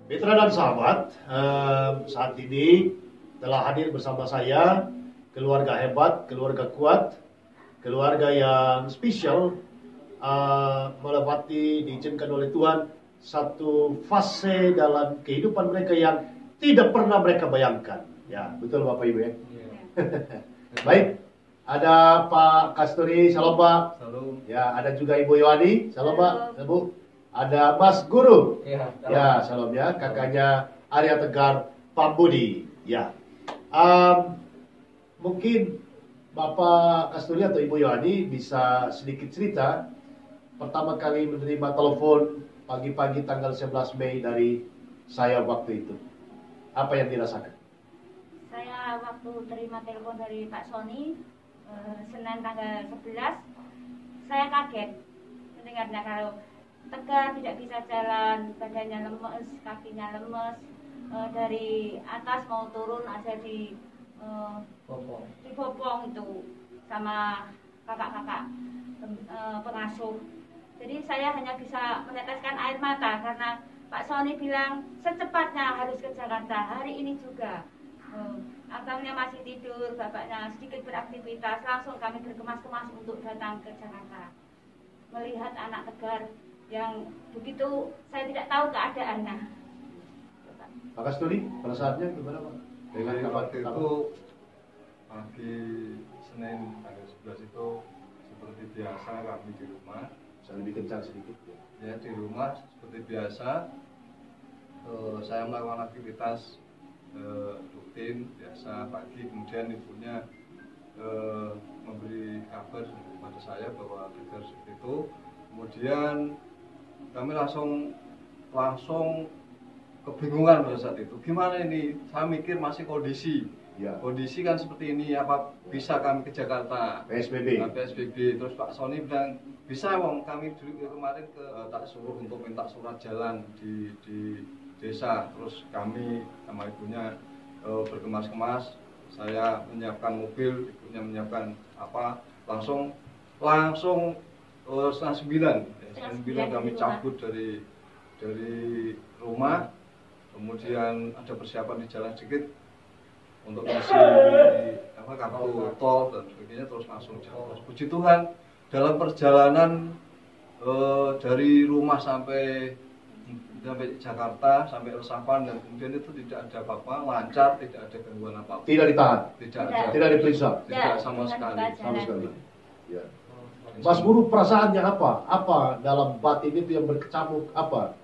Mitra dan sahabat, saat ini telah hadir bersama saya keluarga hebat, keluarga kuat, keluarga yang spesial, melewati diizinkan oleh Tuhan satu fase dalam kehidupan mereka yang tidak pernah mereka bayangkan. Ya, betul Bapak Ibu ya. Baik, ada Pak Kasturi, salam Pak. Salam. Ya, ada juga Ibu Yohani, salam Pak. Bu. Ada Mas Guru. Ya, salam ya. Kakaknya Arya Tegar, Pak Budi. Ya. Mungkin Bapak Kasturi atau Ibu Yohani bisa sedikit cerita pertama kali menerima telepon pagi-pagi tanggal 11 Mei dari saya waktu itu. Apa yang dirasakan? Saya waktu terima telepon dari Pak Sony Senin tanggal 11, saya kaget mendengarnya kalau Tegar tidak bisa jalan, badannya lemes, kakinya lemes, dari atas mau turun aja dibopong itu sama kakak-kakak pengasuh. Jadi saya hanya bisa meneteskan air mata karena Pak Sony bilang secepatnya harus ke Jakarta hari ini juga. Abangnya masih tidur, bapaknya sedikit beraktivitas, langsung kami berkemas-kemas untuk datang ke Jakarta. Melihat anak Tegar yang begitu saya tidak tahu keadaannya. Pak Kasturi, perasaannya gimana Pak? Dengan waktu itu pagi Senin tanggal 11 itu seperti biasa kami di rumah. Bisa lebih kencang sedikit ya. Di rumah seperti biasa, saya melakukan aktivitas rutin biasa pagi, kemudian ibunya memberi kabar kepada saya bahwa Tegar seperti itu. Kemudian kami langsung kebingungan pada saat itu. Gimana ini? Saya mikir masih kondisi. Ya. Kondisi kan seperti ini, apa bisa kami ke Jakarta? PSBB. PSBB. Terus Pak Sony bilang bisa, wong kami dulu kemarin tak suruh untuk minta surat jalan di desa. Terus kami sama ibunya berkemas-kemas. Saya menyiapkan mobil, ibunya menyiapkan apa? Langsung setengah 9 kami cabut dari rumah. Kemudian ada persiapan di jalan sedikit untuk ngisi kartu tol dan sebagainya, terus langsung jalan. Puji Tuhan, dalam perjalanan dari rumah sampai Jakarta, sampai Resapan, dan kemudian itu tidak ada apa-apa, lancar, tidak ada gangguan apa-apa. Tidak ditahan? Tidak diperiksa? Tidak sama sekali. Sama sekali. Ya. Mas Guru, perasaannya apa? Apa dalam batin itu yang berkecamuk, apa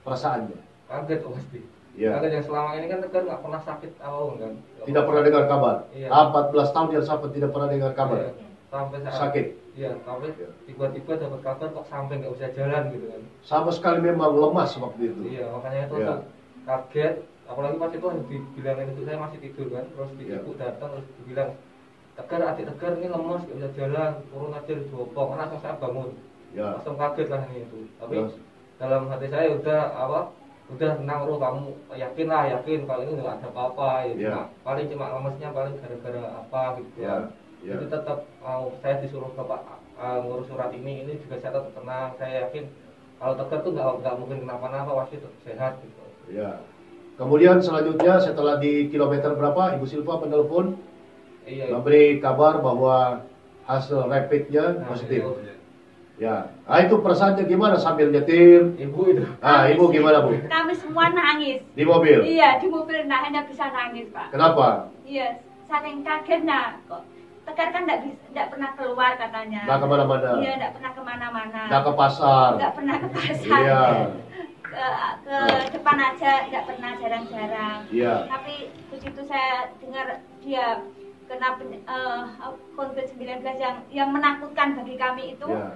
perasaannya? Kaget pasti. Ya. Kaget, yang selama ini kan Tegar nggak pernah sakit apapun kan. Tidak pernah dengar kabar. Iya. 14 tahun yang sampai tidak pernah dengar kabar. Iya. Sampai saat Sakit. Iya, sampai tiba-tiba dapat kabar kok sampai nggak bisa jalan gitu kan. Sama sekali memang lemas waktu itu. Iya, makanya itu Iya. kaget. Apalagi pas itu dibilangin itu saya masih tidur kan, terus Iya. ibu datang terus dibilang adik Tegar ini lemas nggak bisa jalan, turun aja di bopong. Langsung saya bangun. Ya. Langsung kaget lah ini itu. Tapi Ya. dalam hati saya udah tenang, Ro, kamu yakin kalau ini nggak ada apa-apa ya. Ya. Paling cuma lemesnya paling gara-gara apa gitu Ya. kan. Ya. Jadi tetap saya disuruh Bapak ngurus surat ini juga saya tetap tenang. Saya yakin kalau Tegar tuh nggak mungkin kenapa-napa, pasti tetap sehat gitu. Ya. Kemudian selanjutnya setelah di kilometer berapa Ibu Silva menelpon memberi kabar bahwa hasil rapidnya positif. Ya, itu perasaannya gimana sambil nyetir? Ibu itu. Ibu gimana Bu? Kami semua nangis. Di mobil? Iya, di mobil hanya bisa nangis Pak. Kenapa? Iya, saking kagetnya kok. Tegar kan tidak pernah keluar katanya. Nggak kemana-mana? Iya, tidak pernah kemana-mana. Nggak ke pasar? Nggak pernah ke pasar. Iya. Ke depan aja nggak pernah, jarang-jarang. Iya. Tapi begitu saya dengar dia kena COVID-19 yang menakutkan bagi kami itu, Ya.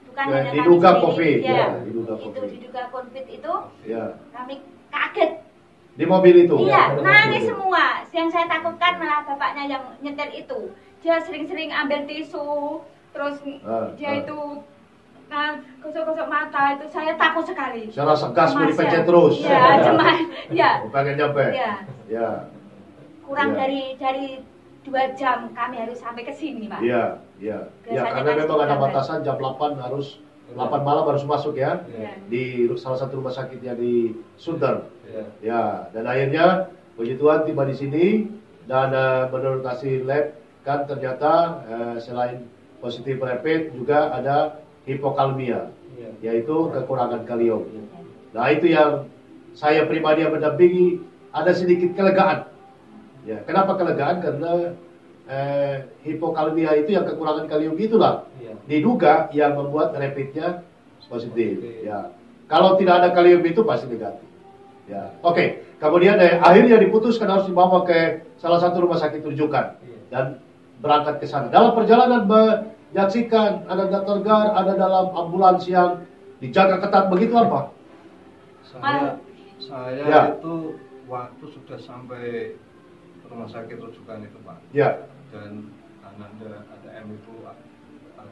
bukan Ya, hanya diduga kami COVID, sendiri, ya, itu COVID. diduga COVID itu, Ya. kami kaget. Di mobil itu? Iya, nangis semua. Yang saya takutkan malah bapaknya yang nyetir itu. Dia sering-sering ambil tisu, terus dia itu gosok-gosok mata, itu saya takut sekali. Secara segas mau dipencet terus? Iya, cuma ya. Pengen nyampe? Iya. Ya. Kurang Ya. dari 2 jam kami harus sampai ke sini, Pak. Iya, iya. Ya, Biasanya karena kan memang ada sekitar batasan jam 8 harus 8 malam harus masuk ya. Iya. Di salah satu rumah sakit yang di Sunter. Iya. Ya, dan akhirnya puji Tuhan tiba di sini dan menurut hasil lab kan ternyata selain positif rapid juga ada hipokalmia, Iya. yaitu kekurangan kalium. Nah itu yang saya pribadi yang mendampingi ada sedikit kelegaan. Ya, kenapa kelegaan? Karena hipokalmia itu yang kekurangan kalium itulah Iya. diduga yang membuat rapidnya positif. Ya, kalau tidak ada kalium itu pasti negatif. Ya, oke. Kemudian akhirnya diputuskan harus dibawa ke salah satu rumah sakit rujukan dan berangkat ke sana. Dalam perjalanan menyaksikan ada dokter Gar, ada dalam ambulans yang dijaga ketat begitu apa? Saya Ya. itu waktu sudah sampai rumah sakit rujukan itu Pak. Ya, Dan ada M itu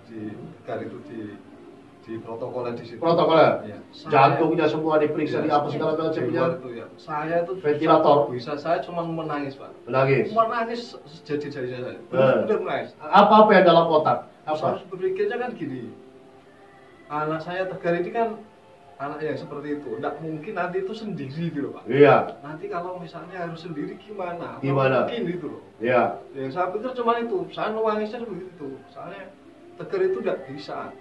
di Gar itu di protokolnya di situ. protokolnya. Ya. Jantungnya semua diperiksa di apa segala di macamnya. luar itu ya. Saya itu Ventilator. bisa saya cuma menangis Pak. Menangis. Menangis jadi-jadinya saya. Eh. Benar-benar menangis. Apa yang dalam otak? Saya Apa? harus berpikirnya kan gini. Anak saya Tegar ini kan anak yang seperti itu. Tidak mungkin nanti itu sendiri gitu loh Pak. Iya, Nanti kalau misalnya harus sendiri gimana? Gimana? Mungkin gitu loh. iya. Yang saya pikir cuma itu. Saya nuangisnya begitu. Soalnya Tegar itu tidak bisa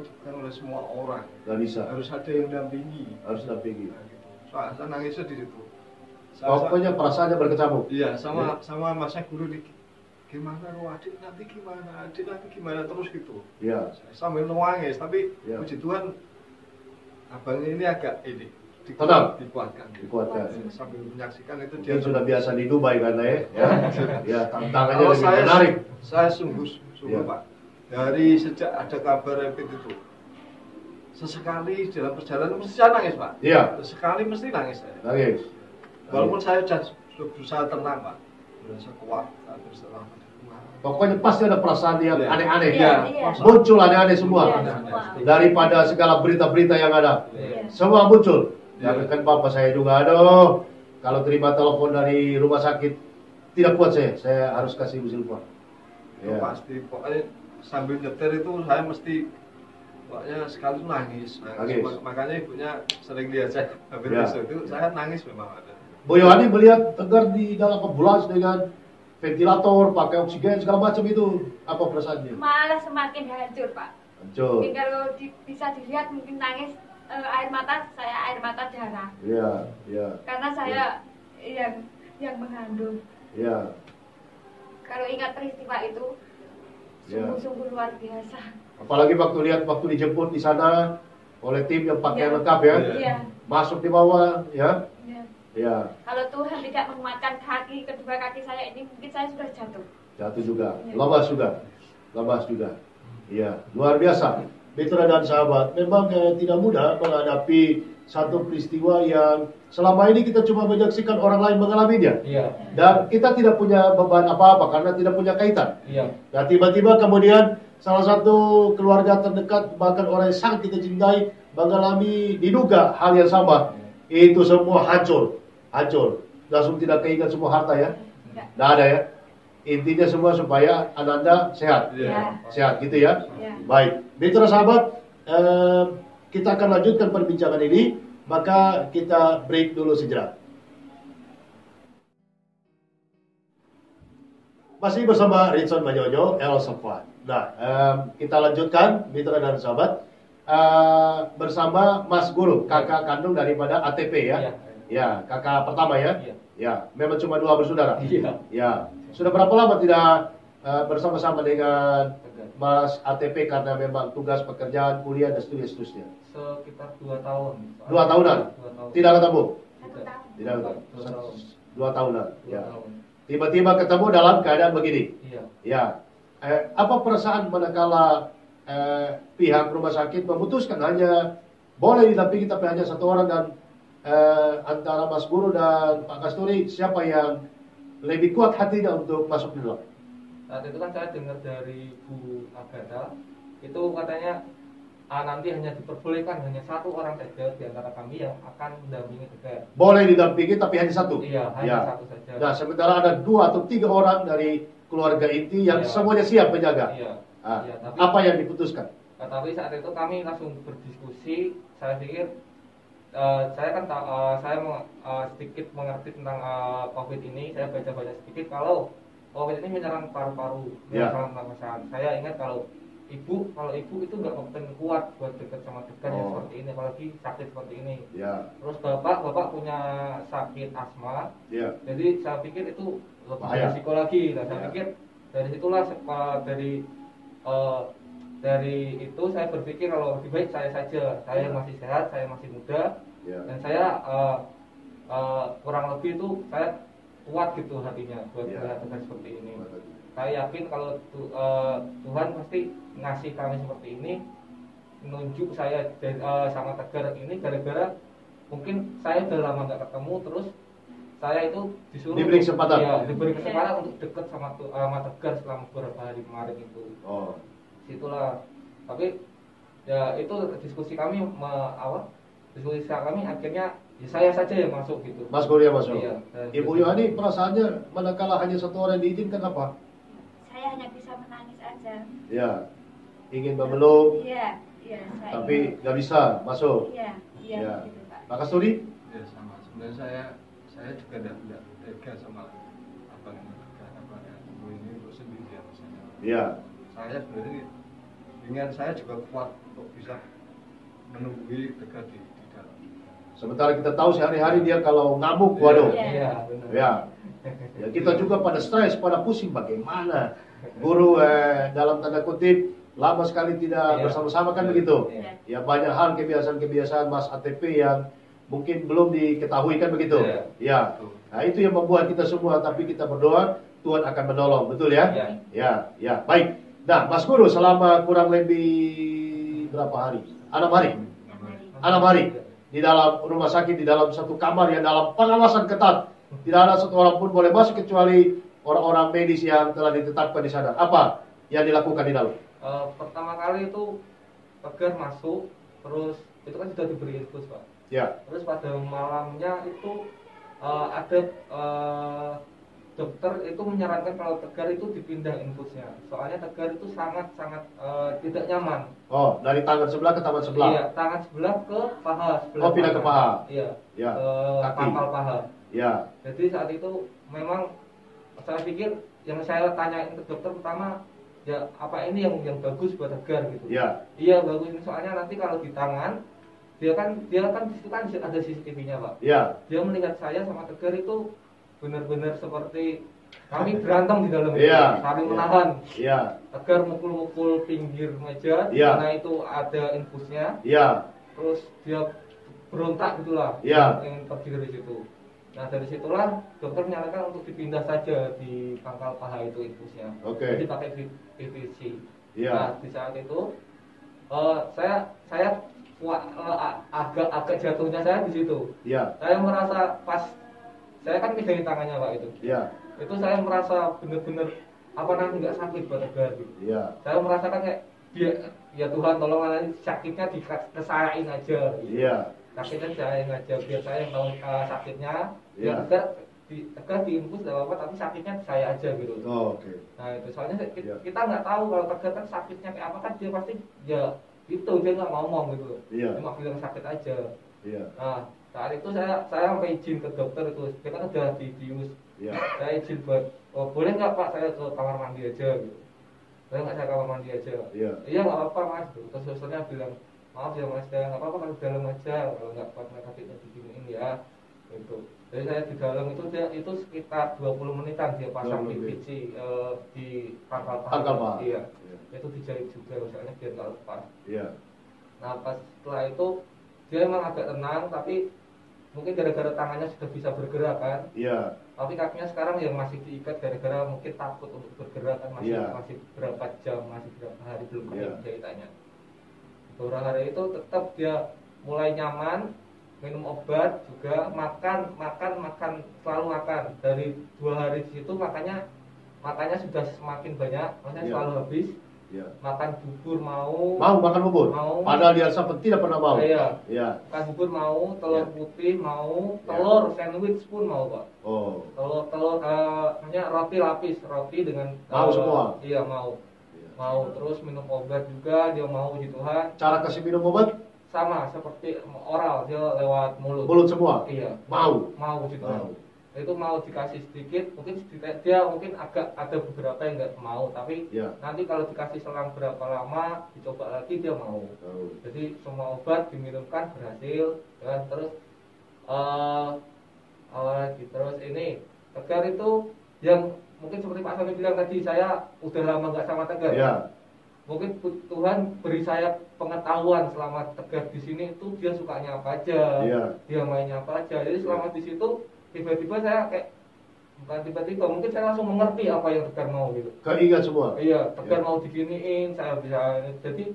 juga oleh semua orang. Nggak bisa. Harus ada yang dampingi. Harus dampingi. Nah, gitu. Saya nangisnya di situ. Pokoknya perasaannya berkecamuk. Iya, sama masnya guru di gimana lu adik nanti gimana terus gitu. Iya. Saya sambil nuangis, tapi Iya. puji Tuhan abang ini agak ini Tenang. dikuatkan. Dikuatkan. Sambil menyaksikan itu Mungkin sudah biasa di Dubai kan ya. Ya, tantangannya Kalau lebih menarik. saya sungguh Iya. Pak. Dari sejak ada kabar rapid itu, sesekali dalam perjalanan mesti saya nangis Pak. Iya. Sekali mesti nangis saya. Nangis. Walaupun saya sudah berusaha tenang Pak, berusaha kuat, berusaha Pokoknya pasti ada perasaan yang Iya. aneh-aneh. Iya, Ya. iya. Muncul aneh-aneh semua. Iya, semua. Daripada segala berita-berita yang ada. Iya. Semua muncul. Iya. Ya kan bapak saya juga, aduh, kalau terima telepon dari rumah sakit tidak kuat saya harus kasih Ibu Silva. Itu Ya. pasti pokoknya sambil nyetir itu saya mesti pokoknya sekali itu nangis. Nangis. Makanya ibunya sering diajak hampir Ya. besok itu saya nangis memang ada. Bu Yohani melihat Tegar di dalam ambulans dengan ventilator, pakai oksigen segala macam itu, apa perasaannya? Malah semakin hancur Pak. Hancur. Mungkin kalau bisa dilihat mungkin nangis air mata saya air mata darah. Iya, iya, Karena saya yang mengandung. iya. Kalau ingat peristiwa itu Ya. sungguh-sungguh luar biasa. Apalagi waktu dijemput di sana oleh tim yang pakai Iya. lengkap ya, Iya. masuk di bawah, ya, Iya. ya, Kalau Tuhan tidak menguatkan kedua kaki saya ini, mungkin saya sudah jatuh. jatuh juga, Iya. lemas juga, iya, luar biasa. Mitra dan sahabat, memang tidak mudah menghadapi satu peristiwa yang selama ini kita cuma menyaksikan orang lain mengalaminya. Iya. Dan kita tidak punya beban apa-apa karena tidak punya kaitan. Iya. Nah tiba-tiba kemudian salah satu keluarga terdekat bahkan orang yang sangat kita cintai mengalami diduga hal yang sama. Itu semua hancur. Langsung tidak keingat semua harta ya. Enggak. Tidak ada ya. Intinya semua supaya Ananda sehat. Iya. Sehat gitu ya. Iya. Baik, mitra sahabat, kita akan lanjutkan perbincangan ini, maka kita break dulu sejenak. Masih bersama Ritson Manyoyo, El Sofwan. Nah, kita lanjutkan, mitra dan sahabat, bersama Mas Guru, kakak kandung daripada ATP ya. Iya. Ya, kakak pertama ya. Iya. Ya, memang cuma 2 bersaudara. Iya. Ya, sudah berapa lama tidak bersama-sama dengan Mas ATP karena memang tugas pekerjaan, kuliah dan seterusnya? Sekitar 2 tahun. 2 tahunan. 2 tahun. Tidak ketemu. 1 tahun. Tidak ketemu. 2 tahun. 2 tahunan. 2 Ya. tahun. Tiba-tiba ketemu dalam keadaan begini. Iya. Ya. Apa perasaan manakala pihak rumah sakit memutuskan hanya boleh didampingi tapi hanya 1 orang dan antara Mas Guru dan Pak Kasturi siapa yang lebih kuat hatinya untuk masuk di dalam? Saat itu kan saya dengar dari Bu Agatha, itu katanya nanti hanya diperbolehkan hanya 1 orang saja di antara kami yang akan mendampingi Tegar. Boleh didampingi tapi hanya 1. Iya, hanya 1 saja. Nah, sementara ada 2 atau 3 orang dari keluarga inti yang Iya. semuanya siap menjaga. Iya. Ah, Iya, tapi apa yang diputuskan? Tapi saat itu kami langsung berdiskusi. Saya pikir saya kan sedikit mengerti tentang COVID ini. Saya baca-baca sedikit kalau COVID ini menyerang paru-paru, menyerang pernapasan. Saya ingat kalau ibu itu nggak mungkin kuat buat dekat sama dekat yang seperti ini, apalagi sakit seperti ini. Terus bapak punya sakit asma. Jadi saya pikir itu lebih risiko lagi. Nah, saya pikir dari situlah dari itu saya berpikir kalau lebih baik saya saja. Saya masih sehat, saya masih muda, dan saya kurang lebih itu saya kuat gitu hatinya buat melihat seperti ini. Saya yakin kalau Tuhan pasti ngasih kami seperti ini, menunjuk saya sama Tegar ini gara-gara mungkin saya udah lama nggak ketemu, terus saya itu disuruh diberi kesempatan. Diberi kesempatan untuk dekat sama Tegar selama beberapa hari kemarin itu. Situlah. Tapi ya itu diskusi kami akhirnya ya saya saja yang masuk gitu. Mas Guru ya masuk. Iya, Ibu Yohani perasaannya manakala hanya satu orang diizinkan apa? Saya hanya bisa menangis aja. Ya, ingin memeluk. Iya. Tapi nggak bisa masuk. Iya. Gitu, Pak. Pak Kasturi? Ya sama. Sebenarnya saya juga tidak tega sama apa namanya ini untuk sendirian misalnya. Iya. Saya sebenarnya dengan saya juga kuat untuk bisa menunggu Tegar di dalam. Sementara kita tahu sehari-hari dia kalau ngamuk, waduh. Iya, benar. Ya, kita juga pada stres, pada pusing bagaimana guru dalam tanda kutip lama sekali tidak bersama-sama kan begitu. Ya banyak hal kebiasaan-kebiasaan Mas ATP yang mungkin belum diketahui kan begitu. Ya. Nah, itu yang membuat kita semua, tapi kita berdoa Tuhan akan menolong, betul ya? Ya. Baik. Nah, Mas Guru selama kurang lebih berapa hari? 6 hari. 6 hari di dalam rumah sakit, di dalam satu kamar yang dalam pengawasan ketat. Tidak ada satu orang pun boleh masuk kecuali orang-orang medis yang telah ditetapkan di sana. Apa yang dilakukan di dalam? Pertama kali itu Tegar masuk, terus itu kan sudah diberi infus, Pak. Ya. Terus pada malamnya itu ada dokter itu menyarankan kalau Tegar itu dipindah infusnya. Soalnya Tegar itu sangat-sangat tidak nyaman. Oh, dari tangan sebelah ke tangan sebelah. Iya, tangan sebelah ke paha. Pindah ke paha. Iya. Ya. Ke pangkal paha. Ya. Jadi saat itu memang saya pikir yang saya tanyain ke dokter pertama, ya apa ini yang bagus buat Tegar gitu. Ya. Iya bagus ini, soalnya nanti kalau di tangan dia kan di situ kan ada CCTV-nya, Pak. Ya. Dia melihat saya sama Tegar itu benar-benar seperti kami berantem di dalam saling menahan. Iya. Tegar mukul-mukul pinggir meja, karena itu ada infusnya. Iya. Terus dia berontak gitulah. Ingin pergi dari situ. Nah dari situlah dokter menyarankan untuk dipindah saja di pangkal paha itu infusnya. Jadi pakai PVC. Nah di saat itu saya agak jatuhnya saya di situ. Saya merasa pas saya kan megangin tangannya, Pak, itu. Itu saya merasa benar-benar namanya nggak sakit buat Tegar gitu. Saya merasakan kayak ya Tuhan tolonglah sakitnya dikesayain aja. Sakitnya saya aja biar saya yang tahu sakitnya. Ya Tegar diinfus tidak apa-apa, tapi sakitnya saya aja gitu. Nah itu soalnya kita nggak tahu kalau Tegar kan sakitnya kayak apa, kan dia pasti dia nggak ngomong gitu. Cuma bilang sakit aja. Nah saat itu saya sampai izin ke dokter itu, kita kan udah dibius. Saya izin buat, boleh nggak Pak saya ke kamar mandi aja gitu. Saya kamar mandi aja. Iya nggak apa-apa Mas. Terus susternya bilang, maaf ya Mas, nggak apa-apa kalau di dalam aja, kalau nggak kuat sakitnya diginiin ya. Gitu. Jadi saya di dalam itu sekitar 20 menitan dia pasang PVC di pangkal paha. Iya. Itu dijahit juga soalnya biar nggak lepas. Nah pas setelah itu dia emang agak tenang, tapi mungkin gara-gara tangannya sudah bisa bergerak kan. Tapi kakinya sekarang yang masih diikat gara-gara mungkin takut untuk bergerak kan, masih berapa jam, masih berapa hari belum kering jahitannya. Beberapa hari itu tetap dia mulai nyaman, minum obat juga, makan selalu makan. Dari 2 hari di situ makannya sudah semakin banyak, makanya selalu habis. Makan bubur mau makan bubur. Padahal dia sampai tidak pernah mau. Makan bubur mau, telur putih mau, telur sandwich pun mau, Pak. Telur roti lapis, roti dengan mau semua. Mau. mau, terus minum obat juga dia mau, puji Tuhan. Cara kasih minum obat? Sama seperti oral, dia lewat mulut. Mulut semua? Iya. Mau? Mau, puji Tuhan. Itu mau dikasih sedikit, mungkin dia mungkin agak ada beberapa yang nggak mau, tapi nanti kalau dikasih selang berapa lama dicoba lagi dia mau. Jadi semua obat diminumkan berhasil, dan terus terus ini Tegar itu yang mungkin seperti Pak Sony bilang tadi, saya udah lama nggak sama Tegar. Mungkin Tuhan beri saya pengetahuan selama Tegar di sini itu dia sukanya apa aja, dia mainnya apa aja. Jadi selama di situ tiba-tiba saya kayak, bukan tiba-tiba, mungkin saya langsung mengerti apa yang Tegar mau gitu. Keingat semua? Iya, Tegar mau diginiin, saya bisa. Jadi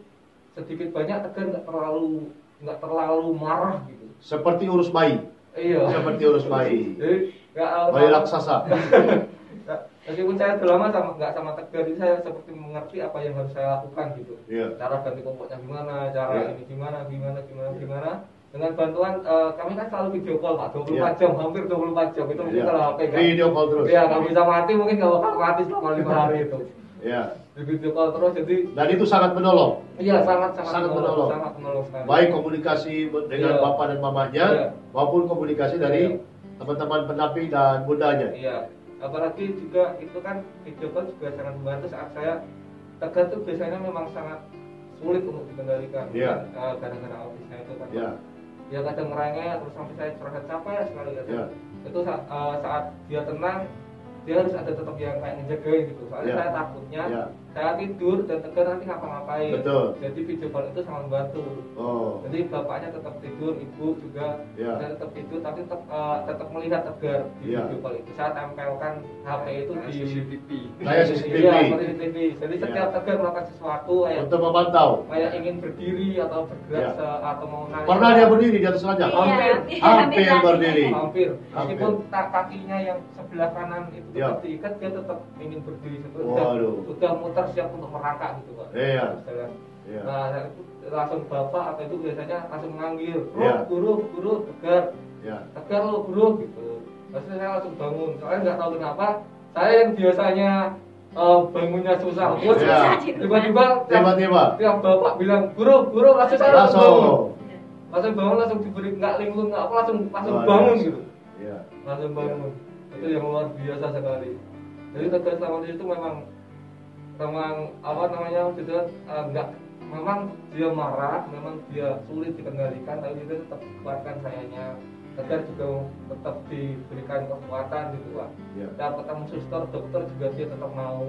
sedikit banyak Tegar nggak terlalu marah gitu. Seperti urus bayi? Iya. Seperti urus bayi. Jadi, bayi raksasa. Meskipun saya udah lama nggak sama Tegar, jadi saya seperti mengerti apa yang harus saya lakukan gitu. Cara ganti popoknya gimana, cara ini gimana. Dengan bantuan kami kan selalu video call Pak, 24 jam, hampir 24 jam itu mungkin kalau HP kan video call terus. Iya, nggak bisa mati, mungkin nggak bakal mati selama 5 hari itu. Di video call terus, jadi. Dan itu sangat menolong. Iya, sangat menolong. Sangat menolong sekali. Baik komunikasi dengan bapak dan mamanya, maupun komunikasi dari teman-teman pendamping dan bundanya. Iya, apalagi juga itu kan video call juga sangat membantu saat saya Tegar tuh biasanya memang sangat sulit untuk dikendalikan. Gara-gara autisnya itu kan. Dia kadang ngerengek terus sampai saya curhat capek sekali gitu. Itu saat dia tenang, dia harus ada tetap yang kayak ngejagain gitu. Soalnya saya takutnya saya tidur dan Tegar nanti ngapa-ngapain. Jadi video call itu sangat membantu. Jadi bapaknya tetap tidur, ibu juga saya tetap tidur, tapi tetap melihat Tegar di video call itu. Saya tempelkan HP itu di CCTV. Saya CCTV. CCTV. Jadi setiap Tegar melakukan sesuatu untuk memantau, kayak ingin berdiri atau bergerak atau mau naik. Pernah dia berdiri di atas ranjang? Hampir berdiri. Hampir. Meskipun kakinya yang sebelah kanan itu tetap diikat, dia tetap ingin berdiri. Sudah muter siap untuk merangkak gitu Pak. Nah itu langsung bapak atau itu biasanya langsung manggil, guru Tegar, Tegar lo guru gitu. Pasti saya langsung bangun, soalnya nggak tahu kenapa saya yang biasanya bangunnya susah, tiba-tiba tiap bapak bilang guru langsung saya langsung bangun, langsung diberi nggak linglung nggak apa, langsung bangun gitu. Langsung bangun. Itu yang luar biasa sekali. Jadi Tegar selama itu memang apa namanya gitu enggak, memang dia marah, memang dia sulit dikendalikan, tapi dia tetap kuatkan sayanya. Tegar juga tetap diberikan kekuatan gitu Pak. Dan ketemu suster, dokter juga dia tetap mau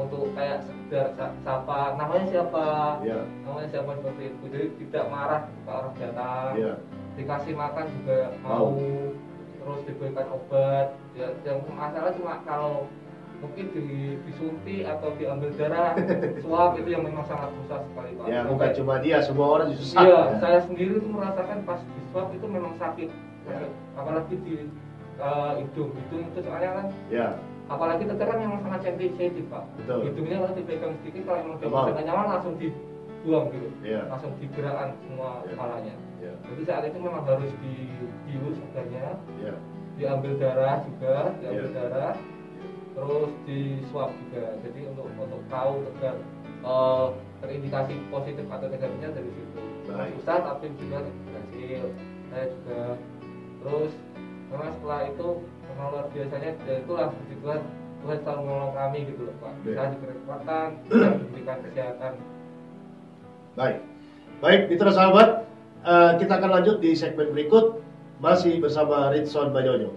untuk kayak sekedar sapa, namanya siapa seperti itu. Jadi tidak marah ketika orang datang, dikasih makan juga mau, terus diberikan obat. Yang masalah cuma kalau mungkin disuntik atau diambil darah, swab itu yang memang sangat susah sekali Pak. Bukan cuma dia, semua orang susah. Saya sendiri tuh merasakan pas di swab itu memang sakit. Apalagi di hidung itu soalnya kan. Apalagi Tegar kan memang sangat sensitif Pak. Hidungnya kalau dipegang sedikit, kalau memang dia nggak nyaman langsung dibuang gitu. Langsung digerakkan semua kepalanya. Jadi saat itu memang harus dibius sebenarnya. Diambil darah juga, terus di swab juga. Jadi untuk tahu Tegar terindikasi positif atau negatifnya dari situ. Susah tapi juga berhasil. Saya juga. Terus memang setelah itu memang luar biasanya, dan itulah puji Tuhan selalu menolong kami gitu loh Pak. Saya diberi kekuatan, diberikan kesehatan. Baik mitra sahabat, kita akan lanjut di segmen berikut masih bersama Ridson Banyono.